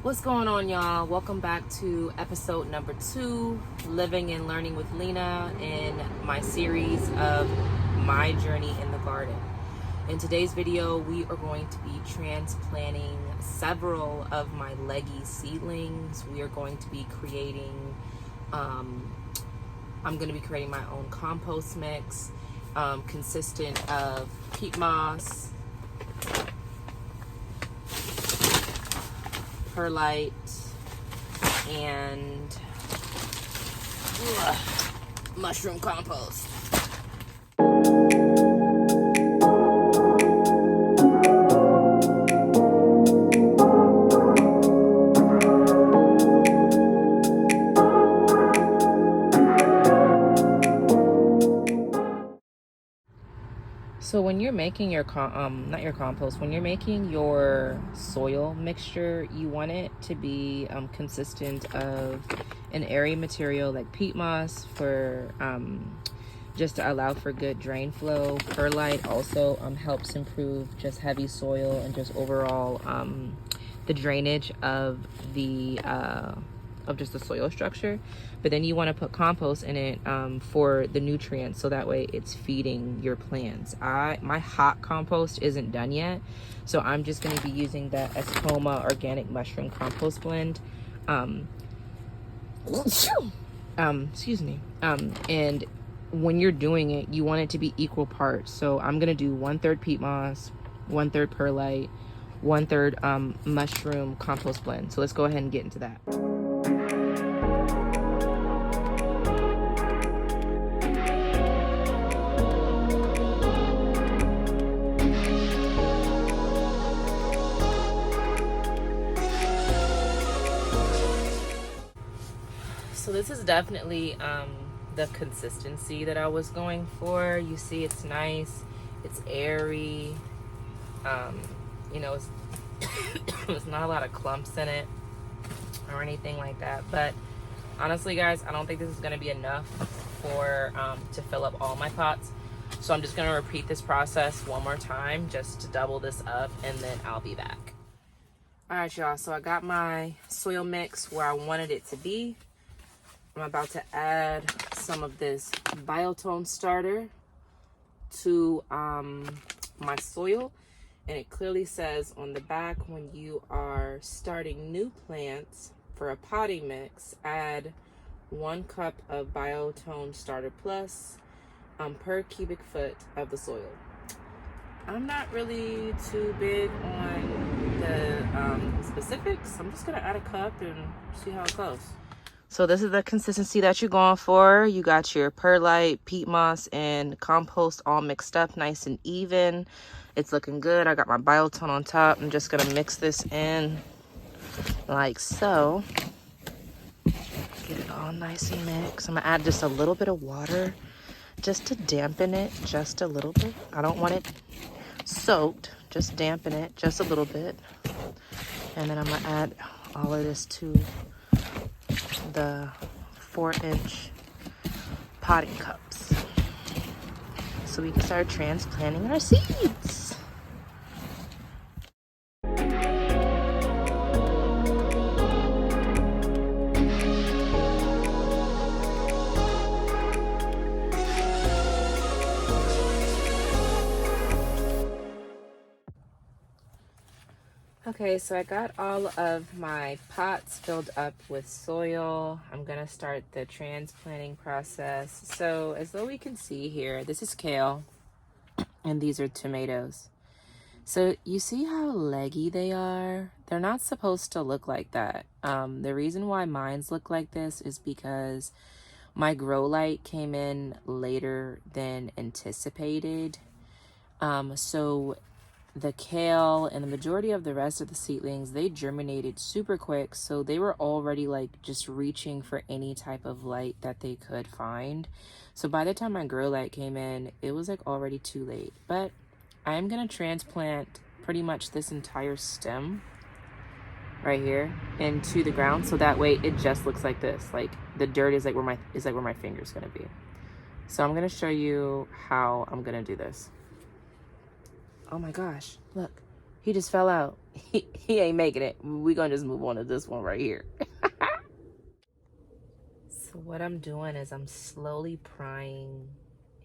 What's going on, y'all? Welcome back to episode number 2, Living and Learning with Lena, in my series of my journey in the garden. In today's video, we are going to be transplanting several of my leggy seedlings. We are going to be creating, I'm going to be creating my own compost mix, consistent of peat moss, perlite, and mushroom compost. So when you're making your when you're making your soil mixture, you want it to be consistent of an airy material like peat moss for just to allow for good drain flow. Perlite also helps improve just heavy soil and just overall the drainage of the just the soil structure. But then you want to put compost in it for the nutrients, so that way it's feeding your plants. My hot compost isn't done yet, so I'm just going to be using the Espoma Organic Mushroom Compost Blend. Excuse me. And when you're doing it, you want it to be equal parts. So I'm going to do 1/3 peat moss, 1/3 perlite, 1/3 mushroom compost blend. So let's go ahead and get into that. So this is definitely the consistency that I was going for. You see, it's nice, it's airy, you know, it's there's not a lot of clumps in it or anything like that. But honestly, guys, I don't think this is going to be enough for to fill up all my pots. So I'm just going to repeat this process one more time just to double this up, and then I'll be back. All right, y'all, so I got my soil mix where I wanted it to be. I'm about to add some of this biotone starter to my soil. And it clearly says on the back, when you are starting new plants for a potting mix, add 1 cup of biotone starter plus per cubic foot of the soil. I'm not really too big on the specifics. I'm just gonna add a cup and see how it goes. So this is the consistency that you're going for. You got your perlite, peat moss, and compost all mixed up nice and even. It's looking good. I got my biotone on top. I'm just gonna mix this in like so. Get it all nice and mixed. I'm gonna add just a little bit of water just to dampen it just a little bit. I don't want it soaked, just dampen it just a little bit. And then I'm gonna add all of this to the 4-inch potting cups so we can start transplanting our seeds. Okay, so I got all of my pots filled up with soil. I'm gonna start the transplanting process. So as though we can see here, this is kale and these are tomatoes. So you see how leggy they are? They're not supposed to look like that. The reason why mine's look like this is because my grow light came in later than anticipated. So the kale and the majority of the rest of the seedlings, they germinated super quick, so they were already like just reaching for any type of light that they could find. So by the time my grow light came in, it was like already too late. But I am gonna transplant pretty much this entire stem right here into the ground, so that way it just looks like this. Like the dirt is like where my finger's gonna be. So I'm gonna show you how I'm gonna do this. Oh my gosh, look, he just fell out. he ain't making it. We're gonna just move on to this one right here. So what I'm doing is I'm slowly prying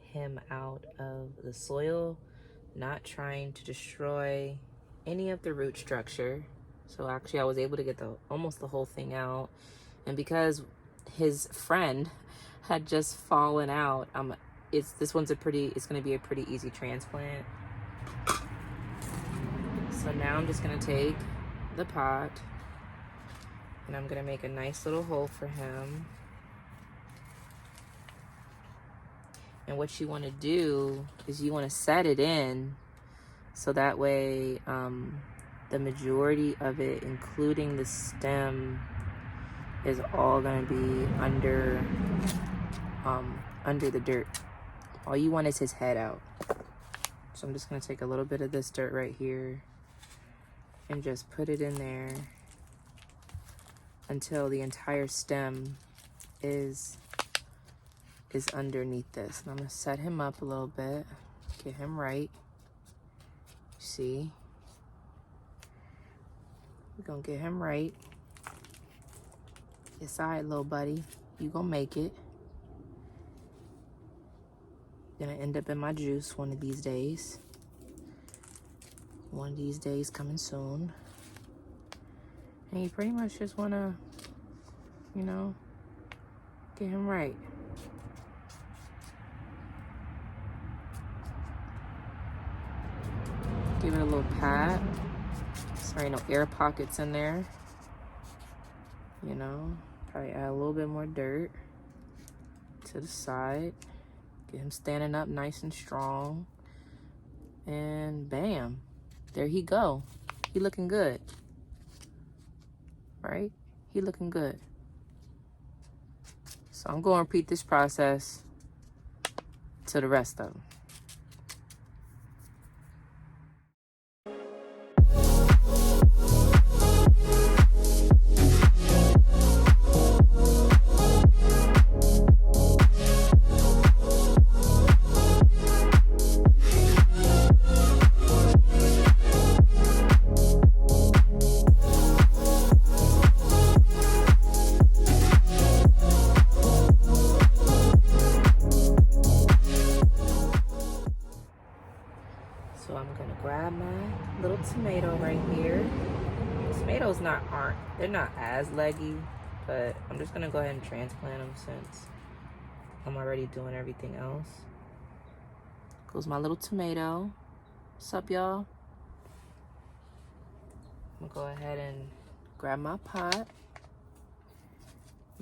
him out of the soil, not trying to destroy any of the root structure. So actually I was able to get almost the whole thing out. And because his friend had just fallen out, it's going to be a pretty easy transplant. So now I'm just gonna take the pot and I'm gonna make a nice little hole for him. And what you want to do is you want to set it in so that way the majority of it, including the stem, is all going to be under the dirt. All you want is his head out. So I'm just going to take a little bit of this dirt right here and just put it in there until the entire stem is underneath this. And I'm gonna set him up a little bit, get him right. See? We're gonna get him right. It's all right, little buddy. You gonna make it. Gonna end up in my juice one of these days. One of these days coming soon. And you pretty much just wanna, you know, get him right. Give it a little pat. Sorry, no air pockets in there. You know, probably add a little bit more dirt to the side. Get him standing up nice and strong. And bam, there he go. He looking good, right? He looking good. So I'm going to repeat this process to the rest of them. So I'm gonna grab my little tomato right here. Tomatoes they're not as leggy, but I'm just gonna go ahead and transplant them since I'm already doing everything else. Goes my little tomato. What's up, y'all? I'm gonna go ahead and grab my pot,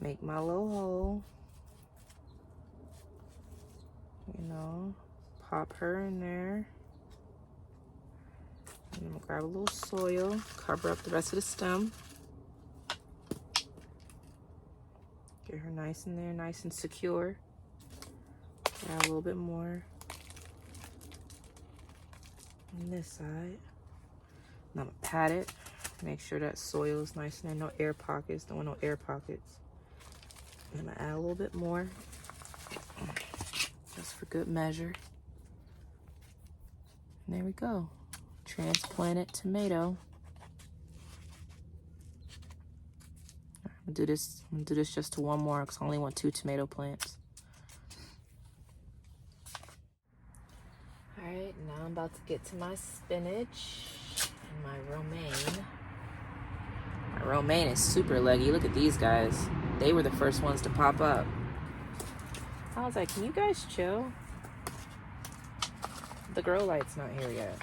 make my little hole, you know, pop her in there. And I'm gonna grab a little soil, cover up the rest of the stem. Get her nice in there, nice and secure. Add a little bit more on this side. And I'm gonna pat it, make sure that soil is nice and there, no air pockets, don't want no air pockets. And I'm gonna add a little bit more, just for good measure. And there we go. Transplanted tomato. I'm gonna do this just to one more because I only want 2 tomato plants. All right, now I'm about to get to my spinach and my romaine. My romaine is super leggy. Look at these guys. They were the first ones to pop up. I was like, can you guys chill? The grow light's not here yet.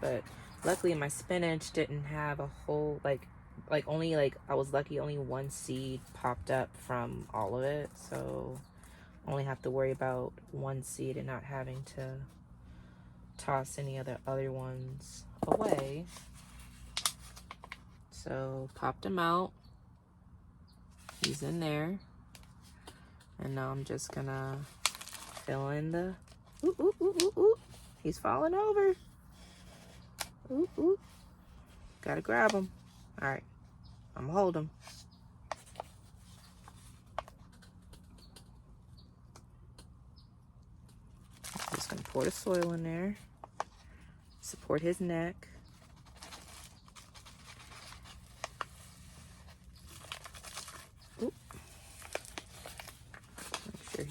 But luckily my spinach didn't have a whole, I was lucky only 1 seed popped up from all of it. So I only have to worry about 1 seed and not having to toss any of the other ones away. So popped him out. He's in there. And now I'm just gonna fill in the, ooh, ooh, ooh, ooh, ooh. He's falling over. Ooh, ooh. Gotta grab him. All right, I'm gonna hold him. Just gonna pour the soil in there. Support his neck.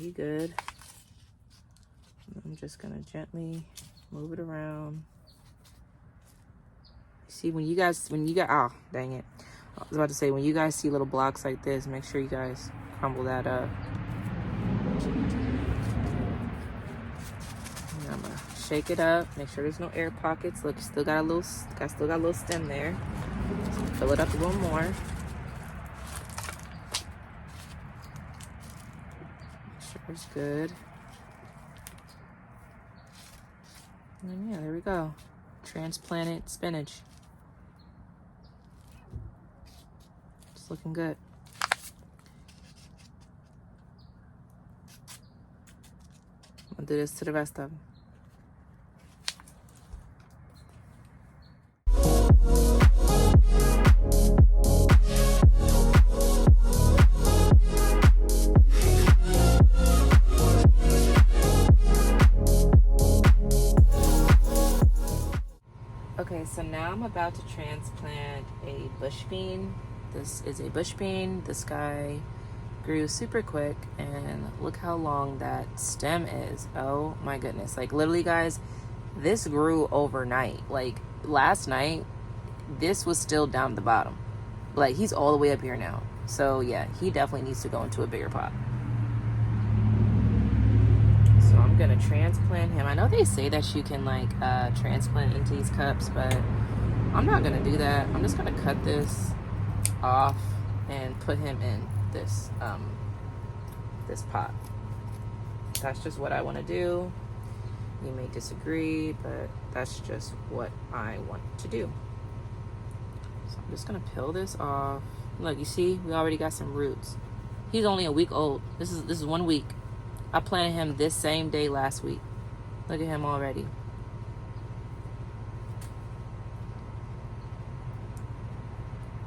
he good. I'm just gonna gently move it around. See, when you got, oh, dang it. I was about to say, when you guys see little blocks like this, make sure you guys crumble that up. And I'm gonna shake it up, make sure there's no air pockets. Look, still got a little stem there. So fill it up a little more. Make sure it's good. And yeah, there we go. Transplanted spinach. It's looking good. I'll do this to the rest of them. Okay, so now I'm about to transplant a bush bean. This is a bush bean. This guy grew super quick, and look how long that stem is. Oh my goodness. Like, literally, guys, this grew overnight. Like, last night, this was still down at the bottom. Like, he's all the way up here now. So yeah, he definitely needs to go into a bigger pot. So I'm gonna transplant him. I know they say that you can like transplant into these cups, but I'm not gonna do that. I'm just gonna cut this off and put him in this this pot. That's just what I want to do. You may disagree, but that's just what I want to do. So I'm just gonna peel this off. Look, you see, we already got some roots. He's only a week old. This is 1 week. I planted him this same day last week. Look at him already.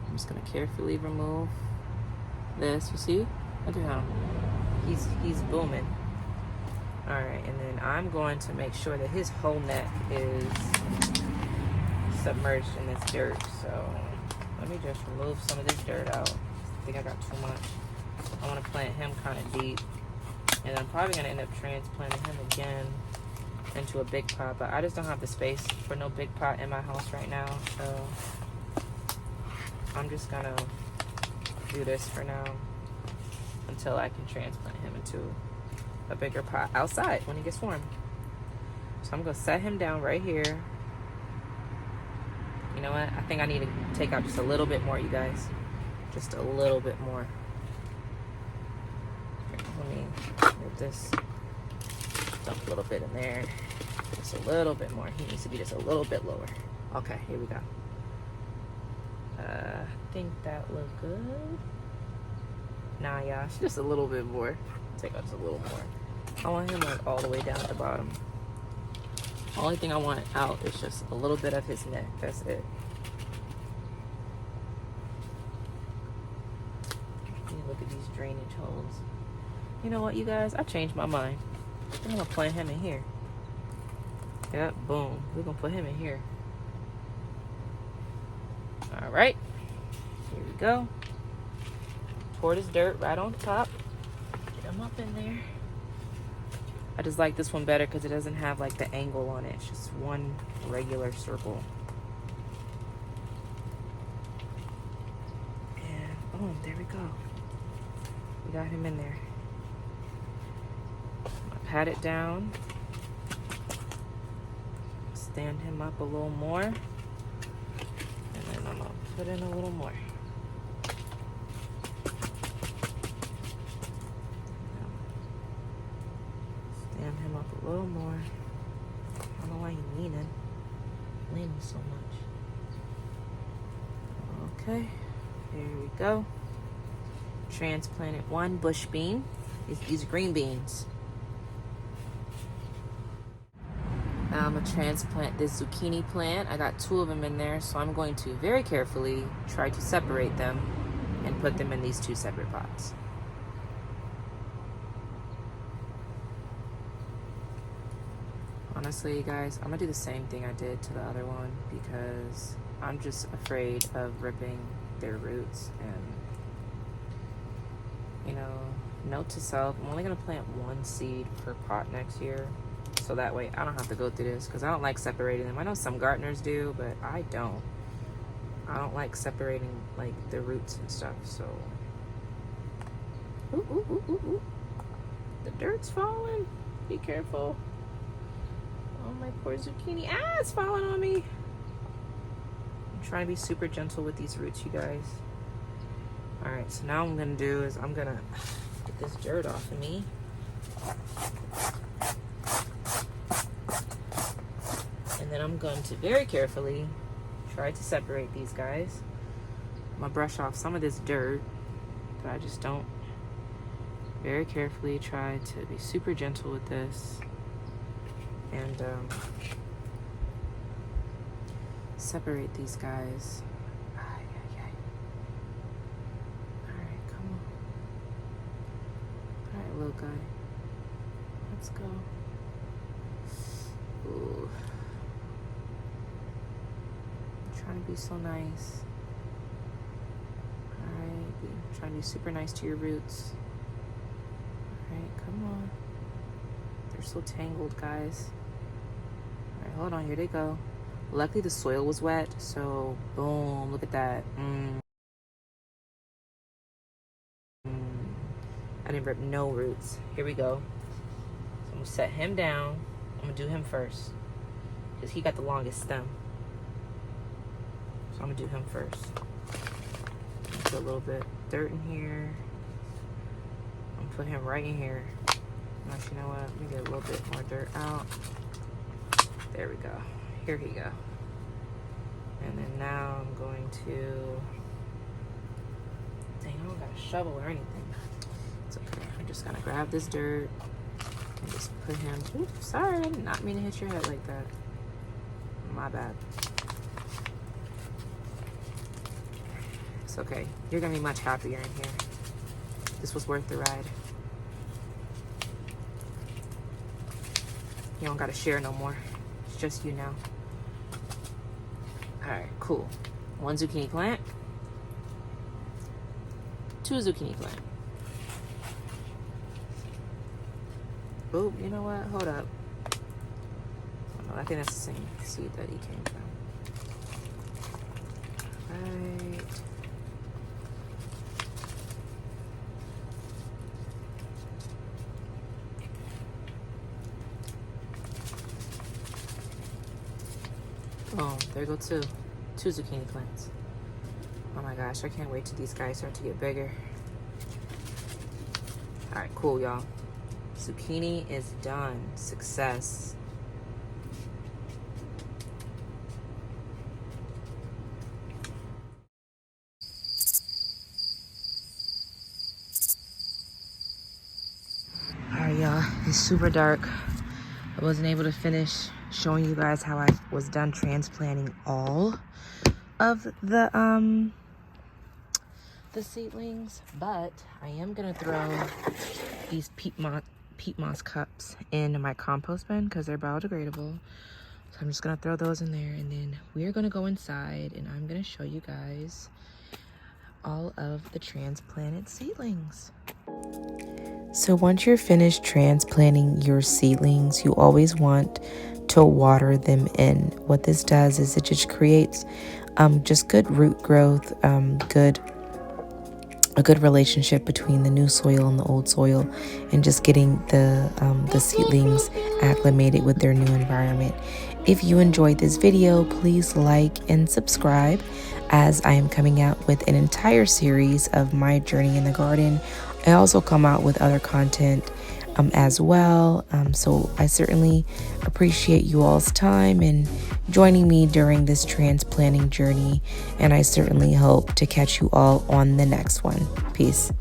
I'm just gonna carefully remove this. You see? Look at him. He's booming. All right, and then I'm going to make sure that his whole neck is submerged in this dirt. So let me just remove some of this dirt out. I think I got too much. I want to plant him kind of deep. And I'm probably gonna end up transplanting him again into a big pot, but I just don't have the space for no big pot in my house right now. So I'm just gonna do this for now until I can transplant him into a bigger pot outside when he gets warm. So I'm gonna set him down right here. You know what? I think I need to take out just a little bit more, you guys. Just a little bit more. Let me move this, dump a little bit in there, just a little bit more. He needs to be just a little bit lower. Okay, here we go. I think that looked good. Nah, yeah, just a little bit more. Take out just a little more. I want him like all the way down at the bottom. Only thing I want out is just a little bit of his neck. That's it. Look at these drainage holes. You know what, you guys? I changed my mind. I'm gonna plant him in here. Yep, boom. We're gonna put him in here. All right. Here we go. Pour this dirt right on top. Get him up in there. I just like this one better because it doesn't have like the angle on it. It's just one regular circle. And boom, there we go. We got him in there. Pat it down, stand him up a little more, and then I'm gonna put in a little more. Stand him up a little more. I don't know why he's leaning so much. Okay, here we go. Transplanted one bush bean. These green beans. I'm gonna transplant this zucchini plant. I got 2 of them in there, so I'm going to very carefully try to separate them and put them in these 2 separate pots. Honestly, guys, I'm gonna do the same thing I did to the other one because I'm just afraid of ripping their roots and, you know, note to self, I'm only gonna plant 1 seed per pot next year, so that way I don't have to go through this, because I don't like separating them. I know some gardeners do, but I don't like separating like the roots and stuff. So ooh, ooh, ooh, ooh, ooh. The dirt's falling, be careful. Oh, my poor zucchini, it's falling on me. I'm trying to be super gentle with these roots, you guys. All right, so now what I'm gonna do is I'm gonna get this dirt off of me. And then I'm going to very carefully try to separate these guys. I'm gonna brush off some of this dirt that I just don't. Very carefully try to be super gentle with this and separate these guys. Alright, come on. Alright, little guy. Let's go. Ooh. I'm trying to be so nice. Alright, trying to be super nice to your roots. Alright, come on. They're so tangled, guys. Alright, hold on, here they go. Luckily the soil was wet, so boom, look at that. I didn't rip no roots. Here we go. So I'm gonna set him down. I'm gonna do him first, because he got the longest stem. So I'm gonna do him first. Put a little bit of dirt in here. I'm gonna put him right in here. Actually, you know what? Let me get a little bit more dirt out. There we go. Here he go. And then now I'm going to. Dang, I don't got a shovel or anything. It's okay. I'm just gonna grab this dirt and just put him. Oops, sorry, I did not mean to hit your head like that. My bad. It's okay. You're gonna be much happier in here. This was worth the ride. You don't gotta share no more. It's just you now. All right, cool. 1 zucchini plant. 2 zucchini plant. Oh, you know what? Hold up. Oh, no, I think that's the same seed that he came from. Right. Oh, there go 2 zucchini plants. Oh my gosh, I can't wait till these guys start to get bigger. All right, cool, y'all. Zucchini is done. Success. All right, y'all. It's super dark. I wasn't able to finish showing you guys how I was done transplanting all of the seedlings, but I am gonna throw these peat moss cups in my compost bin because they're biodegradable. So I'm just gonna throw those in there, and then we're gonna go inside and I'm gonna show you guys all of the transplanted seedlings. So once you're finished transplanting your seedlings, you always want to water them in. What this does is it just creates just good root growth, a good relationship between the new soil and the old soil, and just getting the seedlings acclimated with their new environment. If you enjoyed this video, please like and subscribe, as I am coming out with an entire series of my journey in the garden. I also come out with other content as well. So I certainly appreciate you all's time and joining me during this transplanting journey. And I certainly hope to catch you all on the next one. Peace.